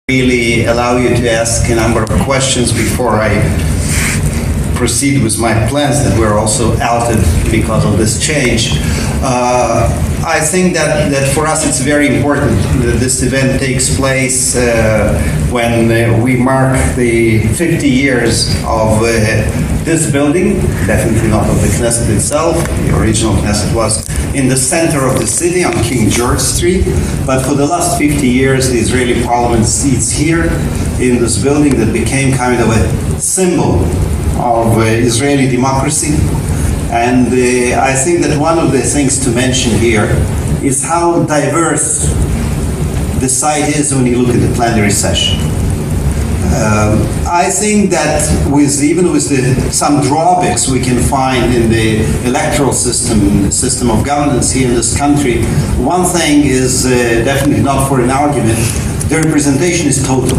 really allow you to ask a number of questions before I proceed with my plans that were also altered because of this change. I think that for us it's very important that this event takes place when we mark the 50 years of this building, definitely not of the Knesset itself. The original Knesset was in the center of the city on King George Street, but for the last 50 years the Israeli parliament seats here in this building that became kind of a symbol of Israeli democracy. And I think that one of the things to mention here is how diverse the site is when you look at the plenary session. I think that even with some drawbacks we can find in the electoral system, the system of governance here in this country, one thing is definitely not for an argument: the representation is total.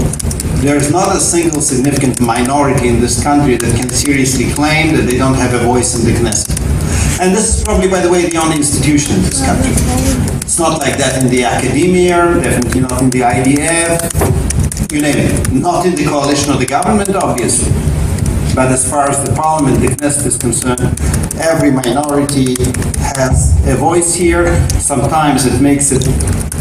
There is not a single significant minority in this country that can seriously claim that they don't have a voice in the Knesset. And this is probably, by the way, the only institution in this country. It's not like that in the academia, definitely not in the IDF, you name it. Not in the coalition of the government, obviously. But as far as the parliament, the Knesset is concerned, every minority has a voice here. Sometimes it makes it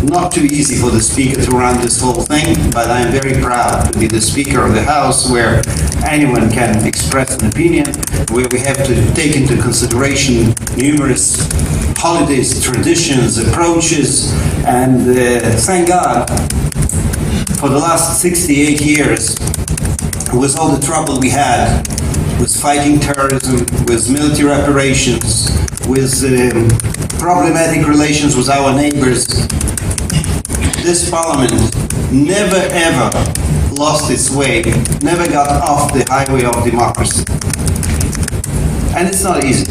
not too easy for the speaker to run this whole thing, but I'm very proud to be the Speaker of the House where anyone can express an opinion, where we have to take into consideration numerous holidays, traditions, approaches, and thank God for the last 68 years, with all the trouble we had with fighting terrorism, with military operations, with problematic relations with our neighbors, this parliament never ever lost its way, never got off the highway of democracy. And it's not easy.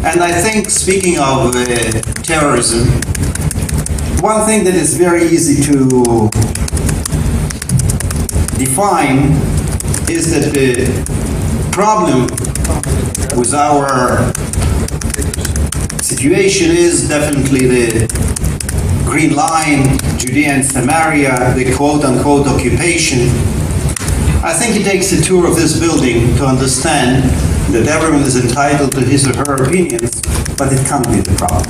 And I think, speaking of terrorism, one thing that is very easy to define is that the problem with our situation is definitely the Green Line, Judea and Samaria, the quote-unquote occupation. I think it takes a tour of this building to understand that everyone is entitled to his or her opinions, but it can't be the problem.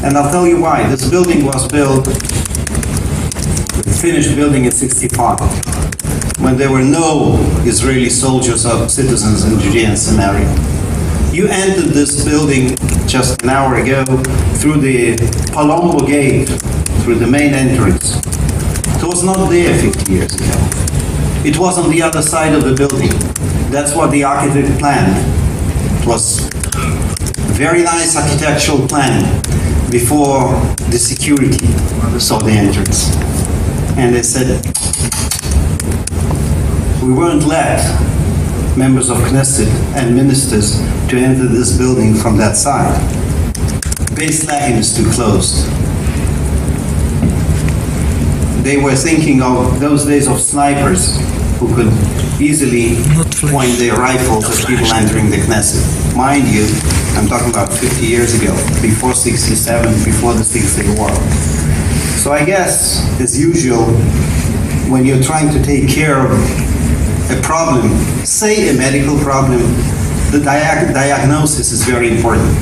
And I'll tell you why. This building was built, finished building at 65, when there were no Israeli soldiers or citizens in Judea and Samaria. You entered this building just an hour ago through the Palomo gate, through the main entrance. It was not there 50 years ago. It was on the other side of the building. That's what the architect planned. It was a very nice architectural plan before the security saw the entrance. And they said, we weren't let members of Knesset and ministers to enter this building from that side. Beis Lahim is too close. They were thinking of those days of snipers who could easily point their rifles at people entering the Knesset. Mind you, I'm talking about 50 years ago, before 67, before the 6-Day War. So I guess, as usual, when you're trying to take care of a problem, say a medical problem, the diagnosis is very important.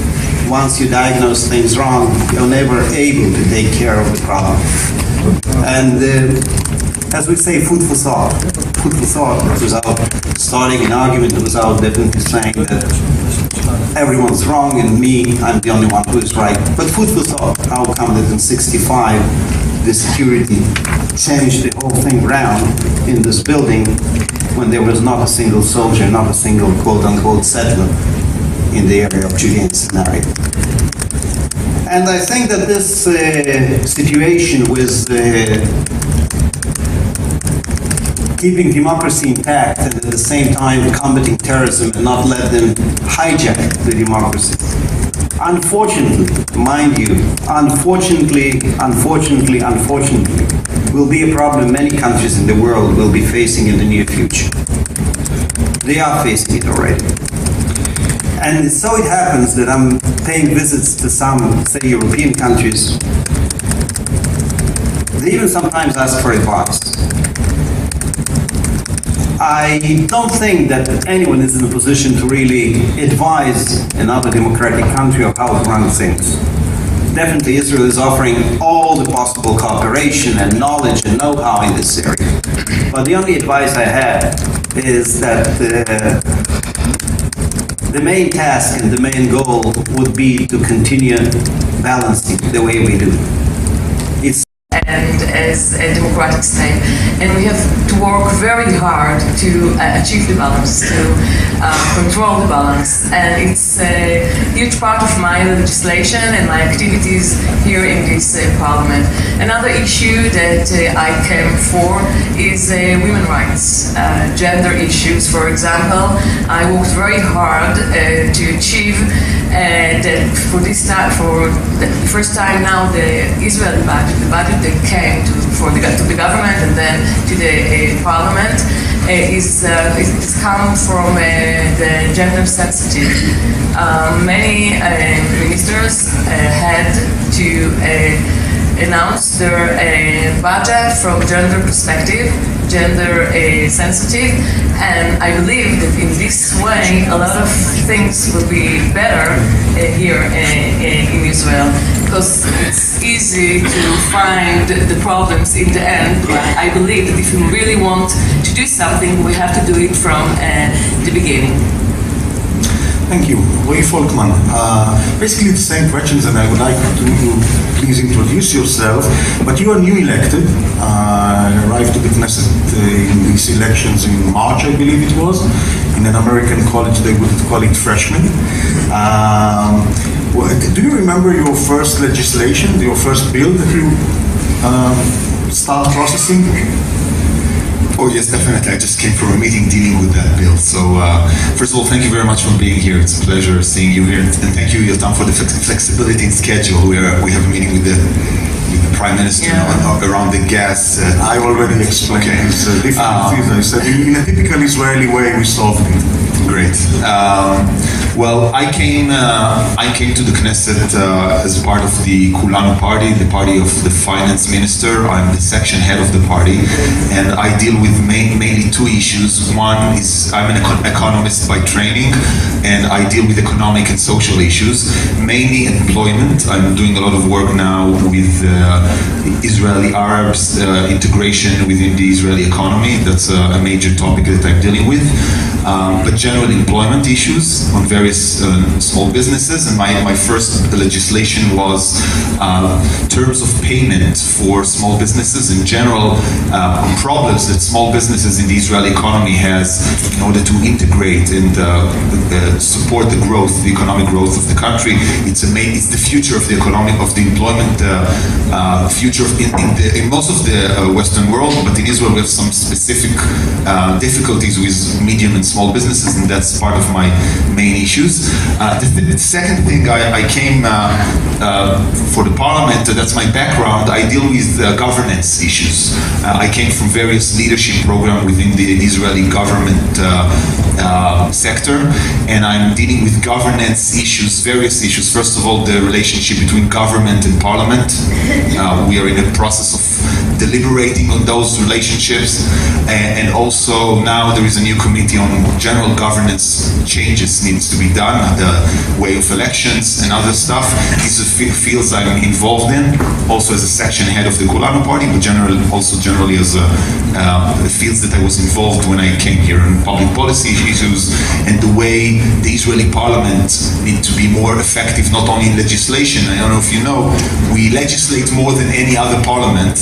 Once you diagnose things wrong, you're never able to take care of the problem. And as we say, food for thought. Food for thought, without starting an argument, without definitely saying that everyone's wrong and me, I'm the only one who is right. But food for thought. How come that in 65 the security changed the whole thing around in this building when there was not a single soldier, not a single quote-unquote settler in the area of Judea and Samaria? And I think that this situation with keeping democracy intact and at the same time combating terrorism and not let them hijack the democracy, unfortunately, mind you, unfortunately, will be a problem many countries in the world will be facing in the near future. They are facing it already. And so it happens that I'm paying visits to some, say, European countries They even sometimes ask for advice. I don't think that anyone is in a position to really advise another democratic country of how to run things. Definitely Israel is offering all the possible cooperation and knowledge and know-how in this area. But the only advice I have is that the main task and the main goal would be to continue balancing the way we do. And as a democratic state, and we have to work very hard to achieve the balance, to control the balance, and it's a huge part of my legislation and my activities here in this parliament. Another issue that I came for is women's rights, gender issues. For example, I worked very hard to achieve that for the first time now, the Israeli budget, the budget that came to the government and then to the parliament, is come from the gender sensitive. Many ministers had to announce their budget from gender perspective, gender sensitive, and I believe that in this way a lot of things will be better here in Israel, because it's easy to find the problems in the end, but I believe that if we really want to do something, we have to do it from the beginning. Thank you. Roy Folkman. Basically the same questions, and I would like to please introduce yourself, but you are new elected, arrived to the Knesset in these elections in March, I believe it was. In an American college they would call it freshman. Do you remember your first legislation, your first bill that you start processing? Oh yes, definitely. I just came from a meeting dealing with that bill. So first of all, thank you very much for being here. It's a pleasure seeing you here, and thank you, Yotam, for the flexibility in schedule. We have a meeting with the Prime Minister around the gas. I already explained these different things. I said in a typical Israeli way we solve it. Great. Well, I came to the Knesset as part of the Kulanu party, the party of the finance minister. I'm the section head of the party, and I deal with mainly two issues. One is I'm an economist by training, and I deal with economic and social issues, mainly employment. I'm doing a lot of work now with Israeli Arabs, integration within the Israeli economy. That's a major topic that I'm dealing with. But general employment issues on various small businesses, and my first legislation was terms of payment for small businesses in general, problems that small businesses in the Israeli economy has in order to integrate and support the growth, the economic growth of the country. It's the future of the employment future in most of the Western world, but in Israel we have some specific difficulties with medium and small businesses, and that's part of my main issues. The second thing, I came for the parliament, that's my background. I deal with governance issues. I came from various leadership programs within the Israeli government sector, and I'm dealing with governance issues, various issues. First of all, the relationship between government and parliament. We are in the process of deliberating on those relationships, and also now there is a new committee on general governance changes needs to be done, the way of elections and other stuff. These are fields I'm involved in, also as a section head of the Kulanu party, but generally as the fields that I was involved when I came here in public policy issues, and the way the Israeli parliament needs to be more effective, not only in legislation. I don't know if you know, we legislate more than any other parliament,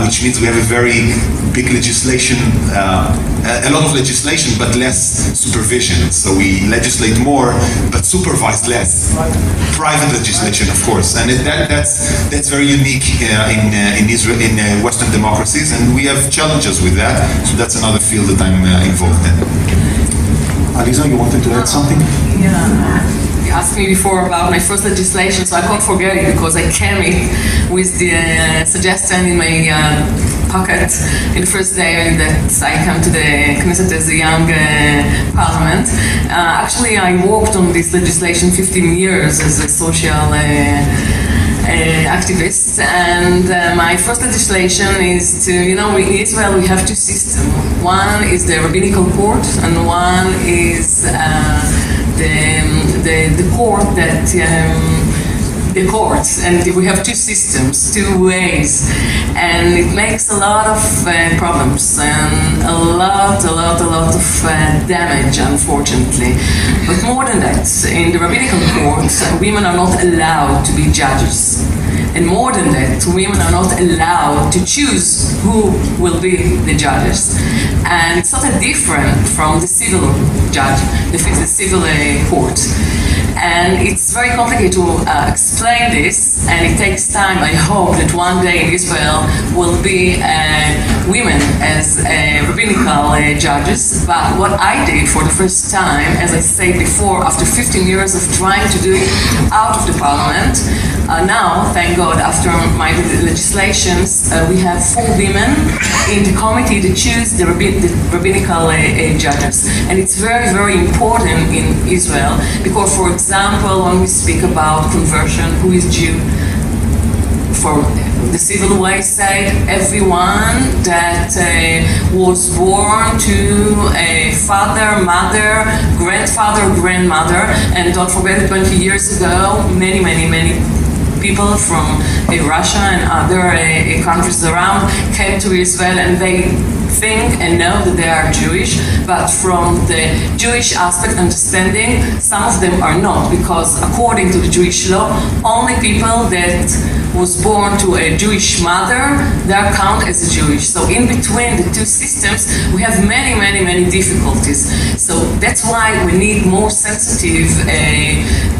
which means we have a very big legislation, a lot of legislation, but less supervision. So we legislate more, but supervise less. Private legislation, of course, and that's very unique in Israel, in Western democracies, and we have challenges with that. So that's another field that I'm involved in. Aliza, you wanted to add something? Yeah. You asked me before about my first legislation, so I can't forget it because I carried with the suggestion in my pocket in the first day that I come to the Knesset as a young parliament. Actually, I worked on this legislation 15 years as a social activist, and my first legislation is to, in Israel we have two systems. One is the rabbinical court, and one is the court that the courts, and we have two systems, two ways, and it makes a lot of problems and a lot of damage, unfortunately. But more than that, in the rabbinical courts, women are not allowed to be judges. And more than that, women are not allowed to choose who will be the judges. And it's not different from the civil judge, the civil court. And it's very complicated to explain this, and it takes time. I hope that one day in Israel will be women as rabbinical judges. But what I did for the first time, as I said before, after 15 years of trying to do it out of the parliament, now, thank God, after my legislations, we have 4 women in the committee that choose the rabbinical judges. And it's very, very important in Israel because, for example, when we speak about conversion, who is Jew? For the civil way side, everyone that was born to a father, mother, grandfather, grandmother, and don't forget 20 years ago, many people from Russia and other countries around came to Israel, and they think and know that they are Jewish, but from the Jewish aspect understanding, some of them are not, because according to the Jewish law, only people that was born to a Jewish mother, they are counted as Jewish. So in between the two systems, we have many difficulties. So that's why we need more sensitive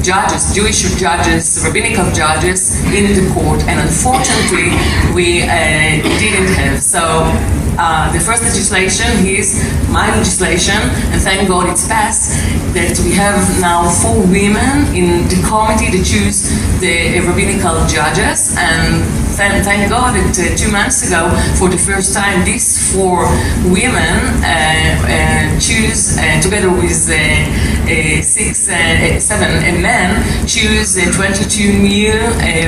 judges, Jewish judges, rabbinical judges in the court, and unfortunately we didn't have. So the first legislation is my legislation, and thank God it's passed, that we have now 4 women in the committee that choose the rabbinical judges, and thank God that 2 months ago, for the first time, these 4 women choose, together with 7 men, choose 22 new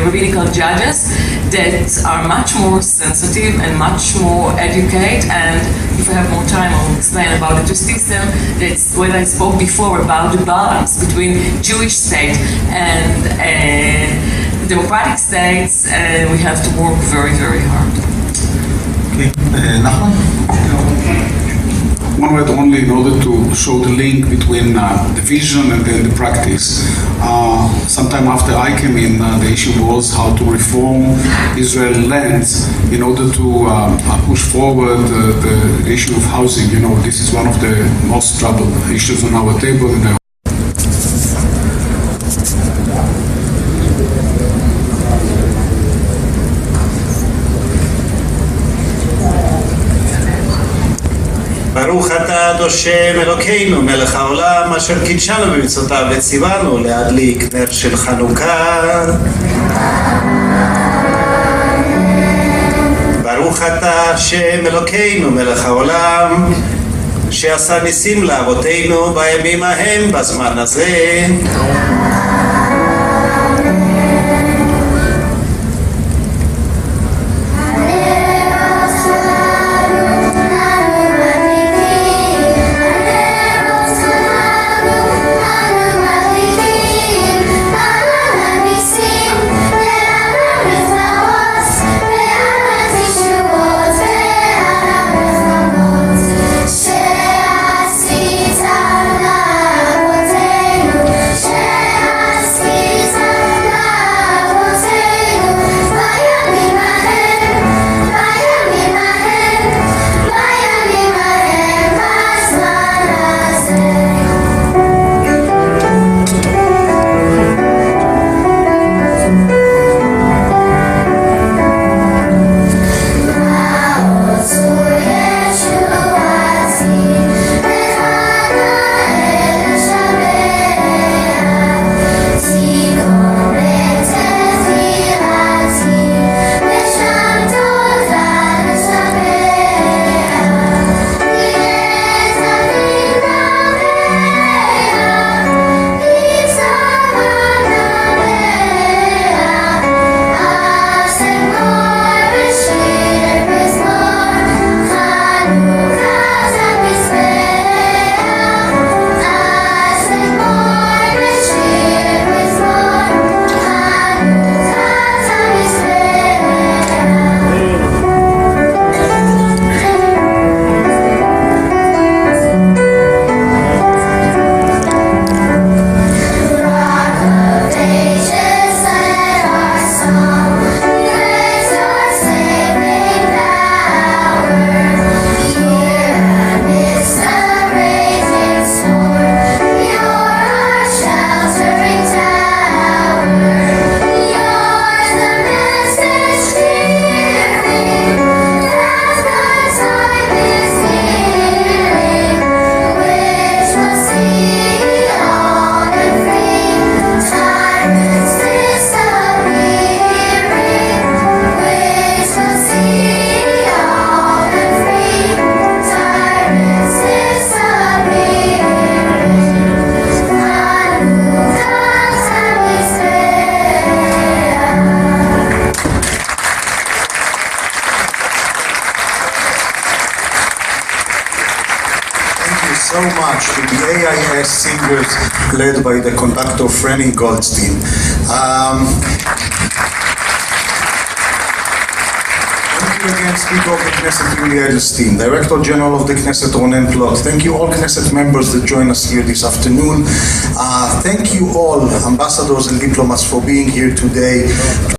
rabbinical judges that are much more sensitive and much more educated. And if I have more time, I'll explain about the two systems. That's what I spoke before about the balance between Jewish state and democratic states. We have to work very hard. Okay, Nachman? One word only in order to show the link between the vision and then the practice. Sometime after I came in, the issue was how to reform Israeli lands in order to push forward the issue of housing. You know, this is one of the most troubled issues on our table. ברוך אתה ה' השם אלוקינו מלך העולם אשר קידשנו במצוותיו וציוונו להדליק נר של חנוכה. ברוך אתה השם אלוקינו מלך העולם שעשה ניסים לאבותינו בימים ההם בזמן הזה. שעשית לאבותינו so much to the AIS singers led by the conductor Franny Goldstein. Thank you again, Speaker of the Knesset Yuli Edelstein, Director General of the Knesset Ronen Plot. Thank you all Knesset members that join us here this afternoon. Thank you all, ambassadors and diplomats, for being here today.